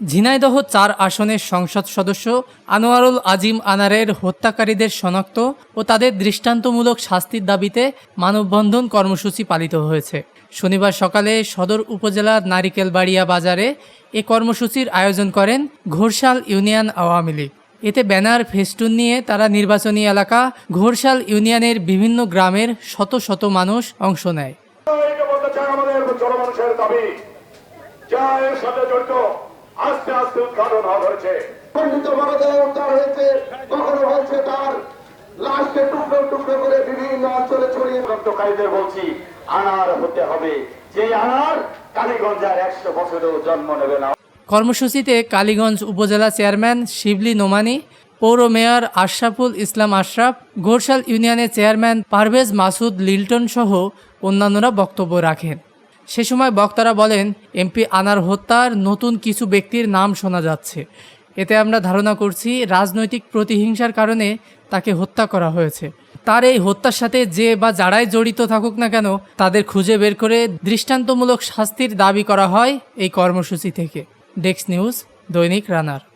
ঝিনাইদহ ৪ আসনের সংসদ সদস্য আনোয়ারুল আজিম আনারের হত্যাকারীদের শনাক্ত ও তাদের দৃষ্টান্তমূলক শাস্তির দাবিতে মানববন্ধন কর্মসূচি পালিত হয়েছে। শনিবার সকালে সদর উপজেলার নারিকেলবাড়িয়া বাজারে এ কর্মসূচির আয়োজন করেন ঘোরশাল ইউনিয়ন আওয়ামী লীগ। এতে ব্যানার ফেস্টুন নিয়ে তারা নির্বাচনী এলাকা ঘোরশাল ইউনিয়নের বিভিন্ন গ্রামের শত শত মানুষ অংশ নেয়। আস্তে আস্তে উদ্ঘাটন হয়েছে, খণ্ডিত ভারতে উদ্ধার হয়েছে, কখনো হয়েছে তার লাশকে টুকরো টুকরো করে বিভিন্ন অঞ্চলে ছড়িয়ে। রক্তকারীদের বলছি, আনার হতে হবে, যে আনার কালীগঞ্জের 100 বছরেও জন্ম নেবে না। কর্মসূচিতে কালীগঞ্জ উপজেলা চেয়ারম্যান শিবলি নোমানী, পৌর মেয়র আশরাফুল ইসলাম আশরাফ, ঘোরশাল ইউনিয়নের চেয়ারম্যান পারভেজ মাসুদ লিল্টন সহ অন্যান্যরা বক্তব্য রাখেন। সে সময় বক্তারা বলেন, এমপি আনার হত্যার নতুন কিছু ব্যক্তির নাম শোনা যাচ্ছে। এতে আমরা ধারণা করছি রাজনৈতিক প্রতিহিংসার কারণে তাকে হত্যা করা হয়েছে। তার এই হত্যার সাথে যে বা যারাই জড়িত থাকুক না কেন, তাদের খুঁজে বের করে দৃষ্টান্তমূলক শাস্তির দাবি করা হয় এই কর্মসূচি থেকে। ডেস্ক নিউজ, দৈনিক রানার।